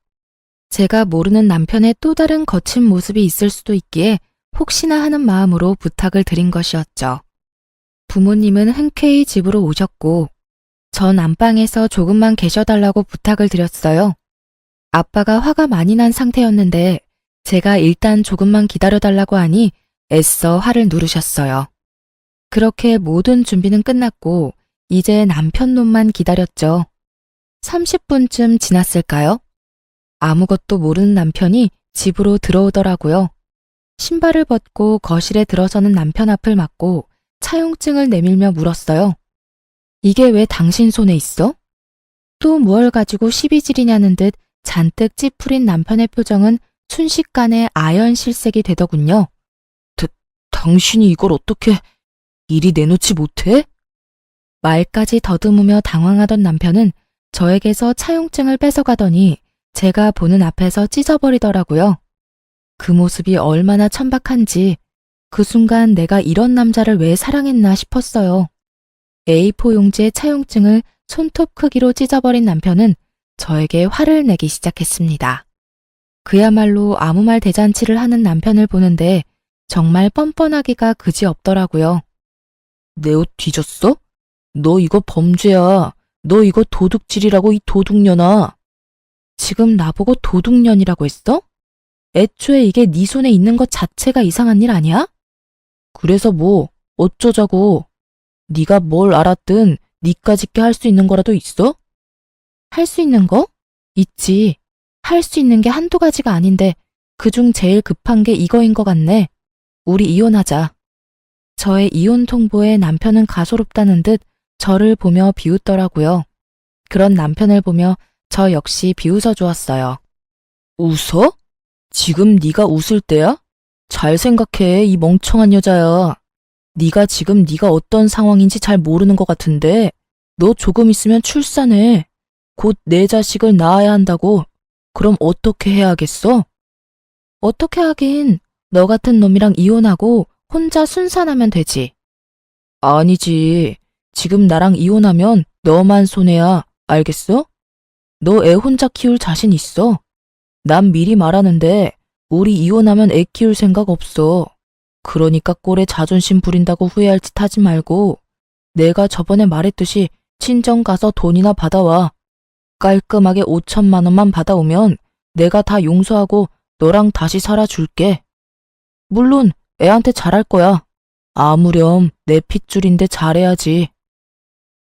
제가 모르는 남편의 또 다른 거친 모습이 있을 수도 있기에 혹시나 하는 마음으로 부탁을 드린 것이었죠. 부모님은 흔쾌히 집으로 오셨고 전 안방에서 조금만 계셔달라고 부탁을 드렸어요. 아빠가 화가 많이 난 상태였는데 제가 일단 조금만 기다려달라고 하니 애써 화를 누르셨어요. 그렇게 모든 준비는 끝났고 이제 남편 놈만 기다렸죠. 30분쯤 지났을까요? 아무것도 모르는 남편이 집으로 들어오더라고요. 신발을 벗고 거실에 들어서는 남편 앞을 막고 차용증을 내밀며 물었어요. 이게 왜 당신 손에 있어? 또 무얼 가지고 시비질이냐는 듯 잔뜩 찌푸린 남편의 표정은 순식간에 아연실색이 되더군요. 당신이 이걸 어떻게 이리 내놓지 못해? 말까지 더듬으며 당황하던 남편은 저에게서 차용증을 뺏어가더니 제가 보는 앞에서 찢어버리더라고요. 그 모습이 얼마나 천박한지 그 순간 내가 이런 남자를 왜 사랑했나 싶었어요. A4 용지의 차용증을 손톱 크기로 찢어버린 남편은 저에게 화를 내기 시작했습니다. 그야말로 아무 말 대잔치를 하는 남편을 보는데 정말 뻔뻔하기가 그지없더라고요. 내 옷 뒤졌어? 너 이거 범죄야. 너 이거 도둑질이라고 이 도둑년아. 지금 나보고 도둑년이라고 했어? 애초에 이게 네 손에 있는 것 자체가 이상한 일 아니야? 그래서 뭐 어쩌자고. 네가 뭘 알았든 니까짓게 할 수 있는 거라도 있어? 할 수 있는 거? 있지. 할 수 있는 게 한두 가지가 아닌데 그중 제일 급한 게 이거인 것 같네. 우리 이혼하자. 저의 이혼 통보에 남편은 가소롭다는 듯 저를 보며 비웃더라고요. 그런 남편을 보며 저 역시 비웃어 주었어요. 웃어? 지금 네가 웃을 때야? 잘 생각해, 이 멍청한 여자야. 네가 지금 네가 어떤 상황인지 잘 모르는 것 같은데 너 조금 있으면 출산해. 곧 내 자식을 낳아야 한다고. 그럼 어떻게 해야겠어? 어떻게 하긴 너 같은 놈이랑 이혼하고 혼자 순산하면 되지. 아니지. 지금 나랑 이혼하면 너만 손해야. 알겠어? 너 애 혼자 키울 자신 있어? 난 미리 말하는데 우리 이혼하면 애 키울 생각 없어. 그러니까 꼴에 자존심 부린다고 후회할 짓 하지 말고 내가 저번에 말했듯이 친정 가서 돈이나 받아와. 깔끔하게 5천만 원만 받아오면 내가 다 용서하고 너랑 다시 살아줄게. 물론 애한테 잘할 거야. 아무렴 내 핏줄인데 잘해야지.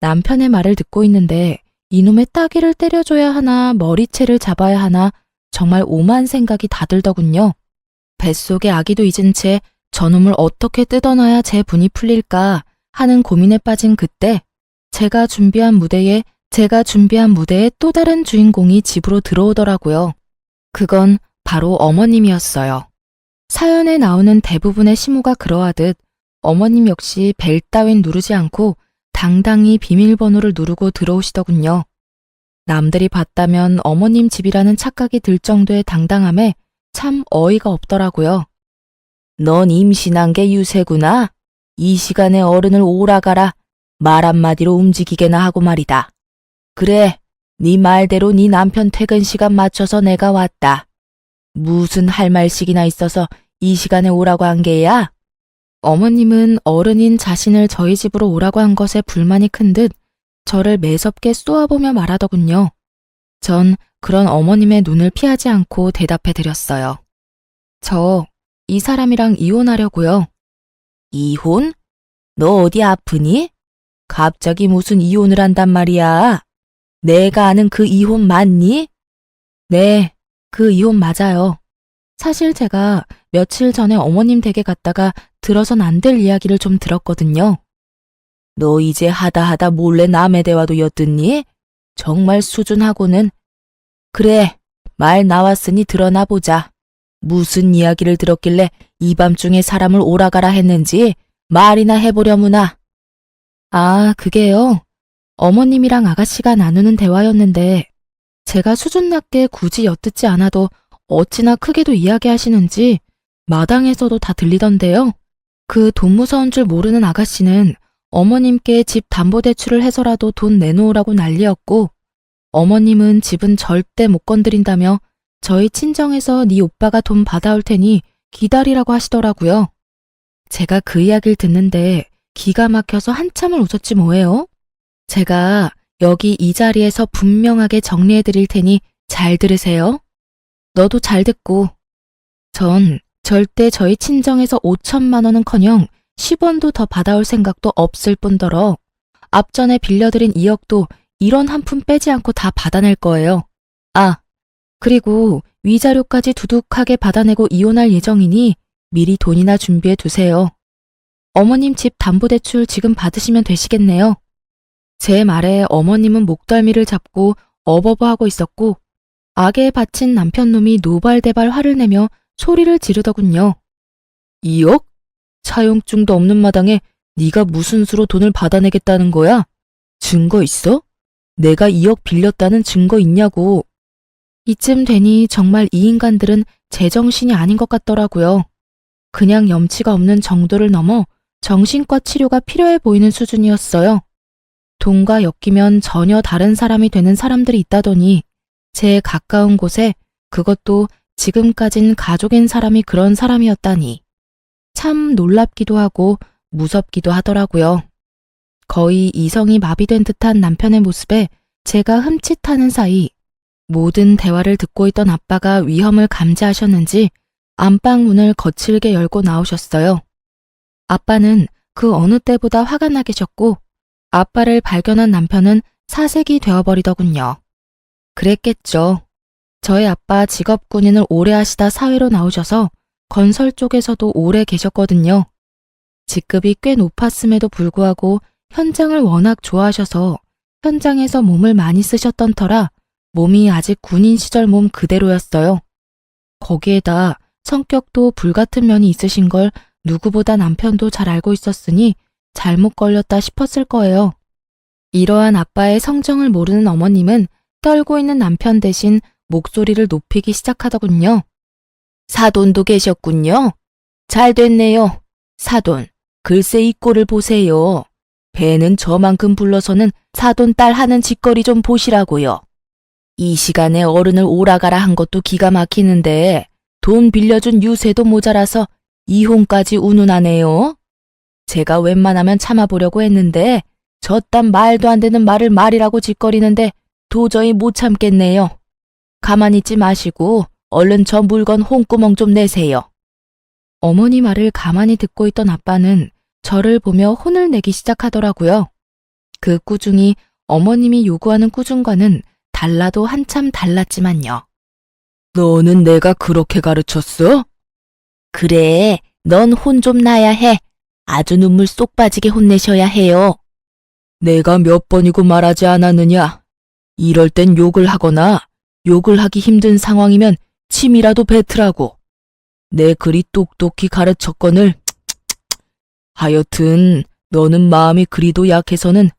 남편의 말을 듣고 있는데 이놈의 따귀를 때려줘야 하나 머리채를 잡아야 하나 정말 오만 생각이 다 들더군요. 뱃속의 아기도 잊은 채 저놈을 어떻게 뜯어놔야 제 분이 풀릴까 하는 고민에 빠진 그때 제가 준비한 무대에 또 다른 주인공이 집으로 들어오더라고요. 그건 바로 어머님이었어요. 사연에 나오는 대부분의 시무가 그러하듯 어머님 역시 벨 따윈 누르지 않고 당당히 비밀번호를 누르고 들어오시더군요. 남들이 봤다면 어머님 집이라는 착각이 들 정도의 당당함에 참 어이가 없더라고요. 넌 임신한 게 유세구나. 이 시간에 어른을 오라가라. 말 한마디로 움직이게나 하고 말이다. 그래, 네 말대로 네 남편 퇴근 시간 맞춰서 내가 왔다. 무슨 할 말씩이나 있어서 이 시간에 오라고 한 게야? 어머님은 어른인 자신을 저희 집으로 오라고 한 것에 불만이 큰 듯 저를 매섭게 쏘아보며 말하더군요. 전 그런 어머님의 눈을 피하지 않고 대답해 드렸어요. 저 이 사람이랑 이혼하려고요. 이혼? 너 어디 아프니? 갑자기 무슨 이혼을 한단 말이야? 내가 아는 그 이혼 맞니? 네, 그 이혼 맞아요. 사실 제가 며칠 전에 어머님 댁에 갔다가 들어선 안 될 이야기를 좀 들었거든요. 너 이제 하다 몰래 남의 대화도 엿듣니? 정말 수준하고는. 그래, 말 나왔으니 드러나 보자. 무슨 이야기를 들었길래 이 밤중에 사람을 오라가라 했는지 말이나 해보려무나. 아, 그게요. 어머님이랑 아가씨가 나누는 대화였는데 제가 수준 낮게 굳이 엿듣지 않아도 어찌나 크게도 이야기하시는지 마당에서도 다 들리던데요. 그 돈 무서운 줄 모르는 아가씨는 어머님께 집 담보대출을 해서라도 돈 내놓으라고 난리였고, 어머님은 집은 절대 못 건드린다며 저희 친정에서 네 오빠가 돈 받아올 테니 기다리라고 하시더라고요. 제가 그 이야기를 듣는데 기가 막혀서 한참을 웃었지 뭐예요. 제가 여기 이 자리에서 분명하게 정리해 드릴 테니 잘 들으세요. 너도 잘 듣고. 전 절대 저희 친정에서 5천만 원은커녕 10원도 더 받아올 생각도 없을 뿐더러 앞전에 빌려드린 2억도 1원 한 푼 빼지 않고 다 받아낼 거예요. 아, 그리고 위자료까지 두둑하게 받아내고 이혼할 예정이니 미리 돈이나 준비해 두세요. 어머님 집 담보대출 지금 받으시면 되시겠네요. 제 말에 어머님은 목덜미를 잡고 어버버하고 있었고, 악에 바친 남편놈이 노발대발 화를 내며 소리를 지르더군요. 2억? 차용증도 없는 마당에 네가 무슨 수로 돈을 받아내겠다는 거야? 증거 있어? 내가 2억 빌렸다는 증거 있냐고. 이쯤 되니 정말 이 인간들은 제정신이 아닌 것 같더라고요. 그냥 염치가 없는 정도를 넘어 정신과 치료가 필요해 보이는 수준이었어요. 돈과 엮이면 전혀 다른 사람이 되는 사람들이 있다더니 제 가까운 곳에 그것도 지금까진 가족인 사람이 그런 사람이었다니 참 놀랍기도 하고 무섭기도 하더라고요. 거의 이성이 마비된 듯한 남편의 모습에 제가 흠칫하는 사이 모든 대화를 듣고 있던 아빠가 위험을 감지하셨는지 안방 문을 거칠게 열고 나오셨어요. 아빠는 그 어느 때보다 화가 나 계셨고 아빠를 발견한 남편은 사색이 되어버리더군요. 그랬겠죠. 저희 아빠 직업 군인을 오래 하시다 사회로 나오셔서 건설 쪽에서도 오래 계셨거든요. 직급이 꽤 높았음에도 불구하고 현장을 워낙 좋아하셔서 현장에서 몸을 많이 쓰셨던 터라 몸이 아직 군인 시절 몸 그대로였어요. 거기에다 성격도 불같은 면이 있으신 걸 누구보다 남편도 잘 알고 있었으니 잘못 걸렸다 싶었을 거예요. 이러한 아빠의 성정을 모르는 어머님은 떨고 있는 남편 대신 목소리를 높이기 시작하더군요. 사돈도 계셨군요. 잘 됐네요. 사돈, 글쎄 이 꼴을 보세요. 배는 저만큼 불러서는 사돈 딸 하는 짓거리 좀 보시라고요. 이 시간에 어른을 오라가라 한 것도 기가 막히는데 돈 빌려준 유세도 모자라서 이혼까지 운운하네요. 제가 웬만하면 참아보려고 했는데 저딴 말도 안 되는 말을 말이라고 짓거리는데 도저히 못 참겠네요. 가만히 있지 마시고 얼른 저 물건 홍구멍 좀 내세요. 어머니 말을 가만히 듣고 있던 아빠는 저를 보며 혼을 내기 시작하더라고요. 그 꾸중이 어머님이 요구하는 꾸중과는 달라도 한참 달랐지만요. 너는 내가 그렇게 가르쳤어? 그래, 넌 혼 좀 나야 해. 아주 눈물 쏙 빠지게 혼내셔야 해요. 내가 몇 번이고 말하지 않았느냐. 이럴 땐 욕을 하거나 욕을 하기 힘든 상황이면 침이라도 뱉으라고. 내 그리 똑똑히 가르쳤거늘. 하여튼 너는 마음이 그리도 약해서는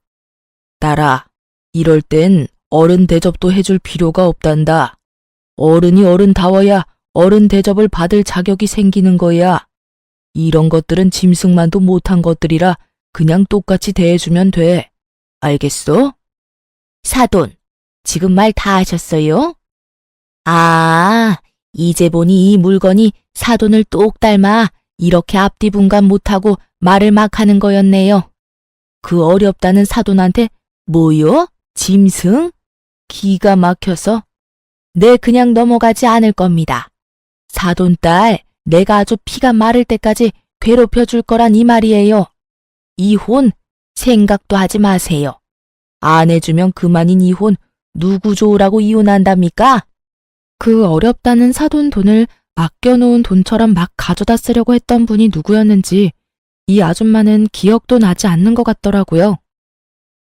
딸아, 이럴 땐 어른 대접도 해줄 필요가 없단다. 어른이 어른다워야 어른 대접을 받을 자격이 생기는 거야. 이런 것들은 짐승만도 못한 것들이라 그냥 똑같이 대해주면 돼. 알겠어? 사돈, 지금 말 다 하셨어요? 아, 이제 보니 이 물건이 사돈을 똑 닮아 이렇게 앞뒤 분간 못하고 말을 막 하는 거였네요. 그 어렵다는 사돈한테 뭐요? 짐승? 기가 막혀서 네 그냥 넘어가지 않을 겁니다. 사돈딸, 내가 아주 피가 마를 때까지 괴롭혀 줄 거란 이 말이에요. 이혼 생각도 하지 마세요. 안 해주면 그만인 이혼 누구 좋으라고 이혼한답니까? 그 어렵다는 사돈 돈을 맡겨놓은 돈처럼 막 가져다 쓰려고 했던 분이 누구였는지 이 아줌마는 기억도 나지 않는 것 같더라고요.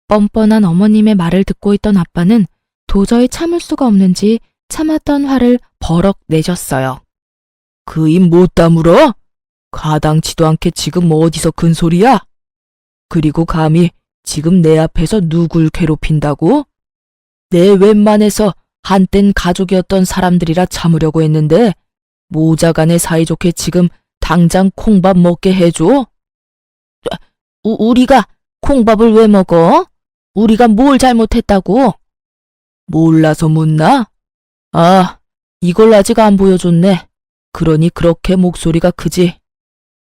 뻔뻔한 어머님의 말을 듣고 있던 아빠는 도저히 참을 수가 없는지 참았던 화를 버럭 내셨어요. 그 입 못 다물어? 가당치도 않게 지금 어디서 큰 소리야? 그리고 감히 지금 내 앞에서 누굴 괴롭힌다고? 내 웬만해서 한땐 가족이었던 사람들이라 참으려고 했는데 모자간에 사이좋게 지금 당장 콩밥 먹게 해줘? 우리가 콩밥을 왜 먹어? 우리가 뭘 잘못했다고? 몰라서 묻나? 아, 이걸 아직 안 보여줬네. 그러니 그렇게 목소리가 크지.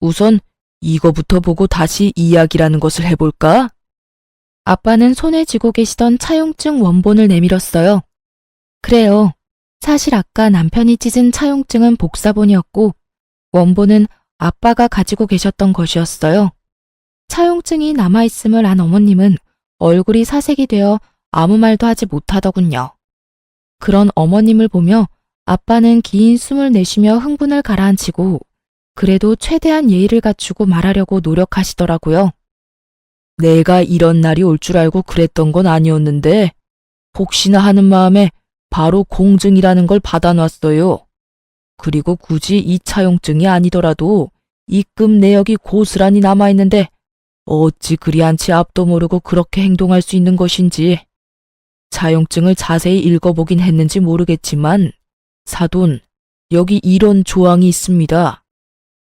우선 이거부터 보고 다시 이야기라는 것을 해볼까? 아빠는 손에 쥐고 계시던 차용증 원본을 내밀었어요. 그래요. 사실 아까 남편이 찢은 차용증은 복사본이었고 원본은 아빠가 가지고 계셨던 것이었어요. 차용증이 남아있음을 안 어머님은 얼굴이 사색이 되어 아무 말도 하지 못하더군요. 그런 어머님을 보며 아빠는 긴 숨을 내쉬며 흥분을 가라앉히고 그래도 최대한 예의를 갖추고 말하려고 노력하시더라고요. 내가 이런 날이 올 줄 알고 그랬던 건 아니었는데 혹시나 하는 마음에 바로 공증이라는 걸 받아놨어요. 그리고 굳이 이 차용증이 아니더라도 입금 내역이 고스란히 남아있는데 어찌 그리 않지 앞도 모르고 그렇게 행동할 수 있는 것인지. 차용증을 자세히 읽어보긴 했는지 모르겠지만 사돈, 여기 이런 조항이 있습니다.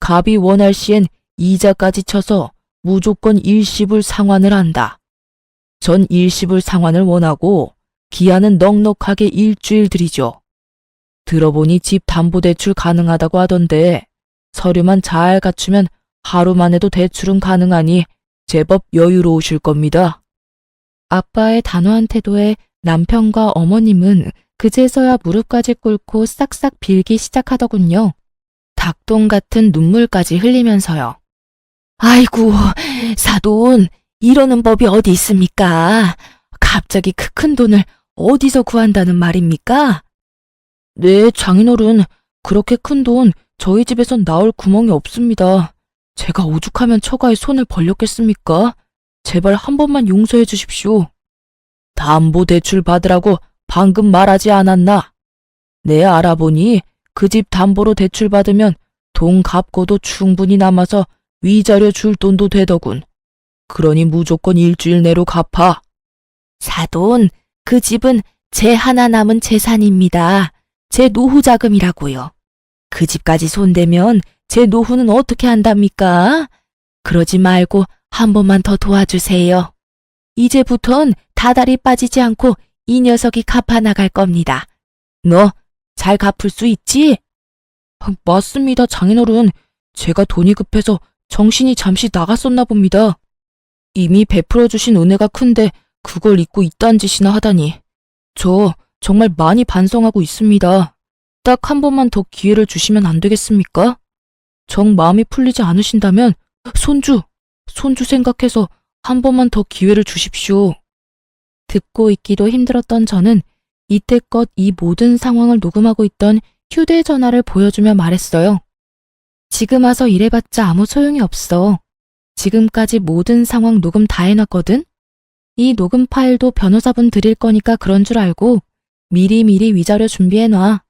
갑이 원할 시엔 이자까지 쳐서 무조건 일시불 상환을 한다. 전 일시불 상환을 원하고 기한은 넉넉하게 일주일 드리죠. 들어보니 집 담보대출 가능하다고 하던데 서류만 잘 갖추면 하루 만에도 대출은 가능하니 제법 여유로우실 겁니다. 아빠의 단호한 태도에 남편과 어머님은 그제서야 무릎까지 꿇고 싹싹 빌기 시작하더군요. 닭똥 같은 눈물까지 흘리면서요. 아이고, 사돈, 이러는 법이 어디 있습니까? 갑자기 그 큰 돈을 어디서 구한다는 말입니까? 네, 장인어른, 그렇게 큰 돈 저희 집에선 나올 구멍이 없습니다. 제가 오죽하면 처가에 손을 벌렸겠습니까? 제발 한 번만 용서해 주십시오. 담보대출 받으라고 방금 말하지 않았나? 내 알아보니 그 집 담보로 대출 받으면 돈 갚고도 충분히 남아서 위자료 줄 돈도 되더군. 그러니 무조건 일주일 내로 갚아. 사돈, 그 집은 제 하나 남은 재산입니다. 제 노후 자금이라고요. 그 집까지 손대면 제 노후는 어떻게 한답니까? 그러지 말고 한 번만 더 도와주세요. 이제부턴 다달이 빠지지 않고 이 녀석이 갚아나갈 겁니다. 너 잘 갚을 수 있지? 맞습니다, 장인어른. 제가 돈이 급해서 정신이 잠시 나갔었나 봅니다. 이미 베풀어 주신 은혜가 큰데 그걸 잊고 이딴 짓이나 하다니. 저 정말 많이 반성하고 있습니다. 딱 한 번만 더 기회를 주시면 안 되겠습니까? 정 마음이 풀리지 않으신다면 손주 생각해서 한 번만 더 기회를 주십시오. 듣고 있기도 힘들었던 저는 이때껏 이 모든 상황을 녹음하고 있던 휴대전화를 보여주며 말했어요. 지금 와서 이래봤자 아무 소용이 없어. 지금까지 모든 상황 녹음 다 해놨거든? 이 녹음 파일도 변호사분 드릴 거니까 그런 줄 알고 미리미리 위자료 준비해놔.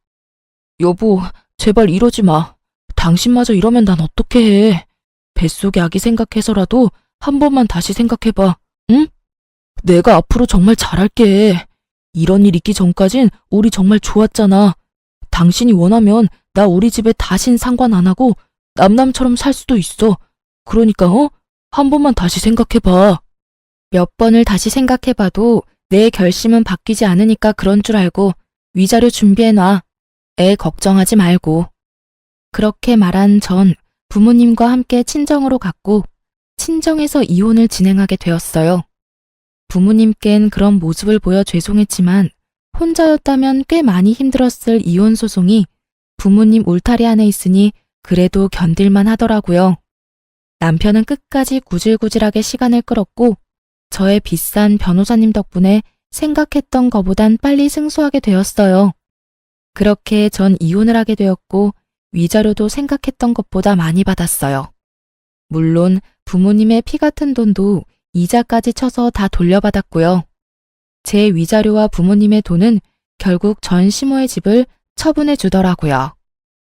여보, 제발 이러지 마. 당신마저 이러면 난 어떡해 해. 뱃속의 아기 생각해서라도 한 번만 다시 생각해봐. 응? 내가 앞으로 정말 잘할게. 이런 일 있기 전까진 우리 정말 좋았잖아. 당신이 원하면 나 우리 집에 다신 상관 안 하고 남남처럼 살 수도 있어. 그러니까 한 번만 다시 생각해봐. 몇 번을 다시 생각해봐도 내 결심은 바뀌지 않으니까 그런 줄 알고 위자료 준비해놔. 애 걱정하지 말고. 그렇게 말한 전 부모님과 함께 친정으로 갔고 친정에서 이혼을 진행하게 되었어요. 부모님께는 그런 모습을 보여 죄송했지만 혼자였다면 꽤 많이 힘들었을 이혼 소송이 부모님 울타리 안에 있으니 그래도 견딜만 하더라고요. 남편은 끝까지 구질구질하게 시간을 끌었고 저의 비싼 변호사님 덕분에 생각했던 것보단 빨리 승소하게 되었어요. 그렇게 전 이혼을 하게 되었고 위자료도 생각했던 것보다 많이 받았어요. 물론 부모님의 피 같은 돈도 이자까지 쳐서 다 돌려받았고요. 제 위자료와 부모님의 돈은 결국 전 시모의 집을 처분해 주더라고요.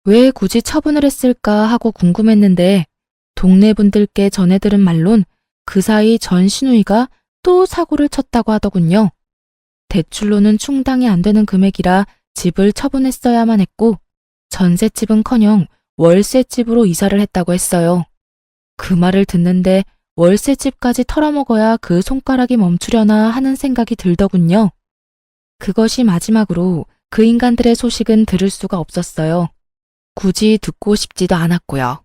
왜 굳이 처분을 했을까 하고 궁금했는데 동네 분들께 전해 들은 말론 그 사이 전 시누이가 또 사고를 쳤다고 하더군요. 대출로는 충당이 안 되는 금액이라 집을 처분했어야만 했고 전셋집은커녕 월세집으로 이사를 했다고 했어요. 그 말을 듣는데 월세집까지 털어먹어야 그 손가락이 멈추려나 하는 생각이 들더군요. 그것이 마지막으로 그 인간들의 소식은 들을 수가 없었어요. 굳이 듣고 싶지도 않았고요.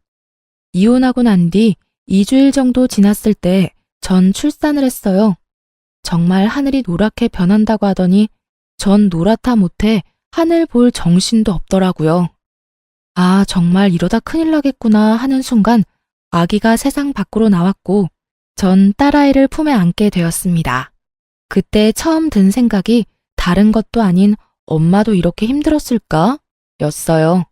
이혼하고 난 뒤 2주일 정도 지났을 때 전 출산을 했어요. 정말 하늘이 노랗게 변한다고 하더니 전 노랗다 못해 하늘 볼 정신도 없더라고요. 아, 정말 이러다 큰일 나겠구나 하는 순간 아기가 세상 밖으로 나왔고 전 딸아이를 품에 안게 되었습니다. 그때 처음 든 생각이 다른 것도 아닌 엄마도 이렇게 힘들었을까? 였어요.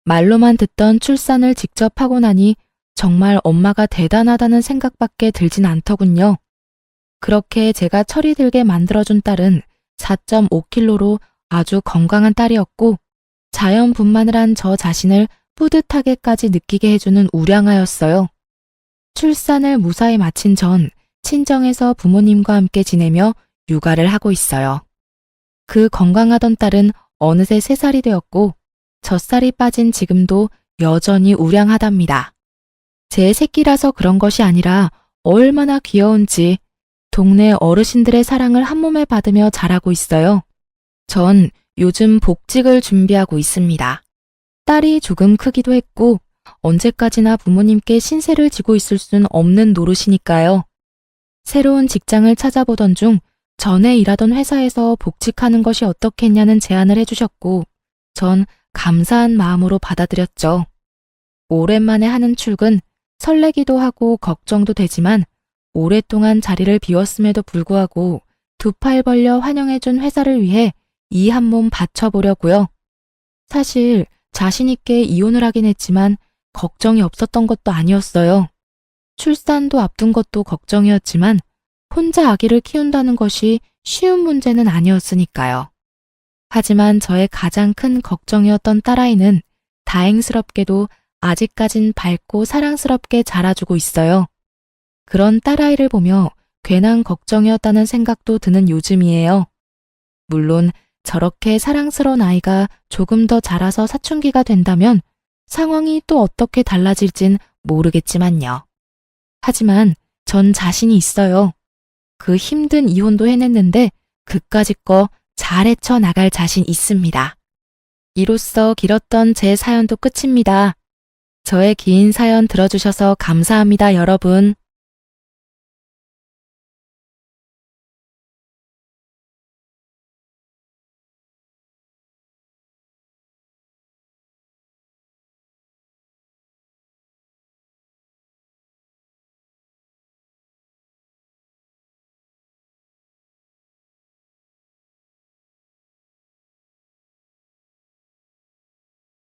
말로만 듣던 출산을 직접 하고 나니 정말 엄마가 대단하다는 생각밖에 들진 않더군요. 그렇게 제가 철이 들게 만들어준 딸은 4.5kg로 아주 건강한 딸이었고 자연분만을 한 저 자신을 뿌듯하게까지 느끼게 해주는 우량아였어요. 출산을 무사히 마친 전 친정에서 부모님과 함께 지내며 육아를 하고 있어요. 그 건강하던 딸은 어느새 3살이 되었고 젖살이 빠진 지금도 여전히 우량하답니다. 제 새끼라서 그런 것이 아니라 얼마나 귀여운지 동네 어르신들의 사랑을 한몸에 받으며 자라고 있어요. 전 요즘 복직을 준비하고 있습니다. 딸이 조금 크기도 했고 언제까지나 부모님께 신세를 지고 있을 순 없는 노릇이니까요. 새로운 직장을 찾아보던 중 전에 일하던 회사에서 복직하는 것이 어떻겠냐는 제안을 해주셨고 전 감사한 마음으로 받아들였죠. 오랜만에 하는 출근, 설레기도 하고 걱정도 되지만 오랫동안 자리를 비웠음에도 불구하고 두 팔 벌려 환영해준 회사를 위해 이 한 몸 바쳐보려고요. 사실 자신 있게 이혼을 하긴 했지만 걱정이 없었던 것도 아니었어요. 출산도 앞둔 것도 걱정이었지만 혼자 아기를 키운다는 것이 쉬운 문제는 아니었으니까요. 하지만 저의 가장 큰 걱정이었던 딸아이는 다행스럽게도 아직까진 밝고 사랑스럽게 자라주고 있어요. 그런 딸아이를 보며 괜한 걱정이었다는 생각도 드는 요즘이에요. 물론 저렇게 사랑스러운 아이가 조금 더 자라서 사춘기가 된다면 상황이 또 어떻게 달라질진 모르겠지만요. 하지만 전 자신이 있어요. 그 힘든 이혼도 해냈는데 그까짓 거 잘 헤쳐나갈 자신 있습니다. 이로써 길었던 제 사연도 끝입니다. 저의 긴 사연 들어주셔서 감사합니다, 여러분.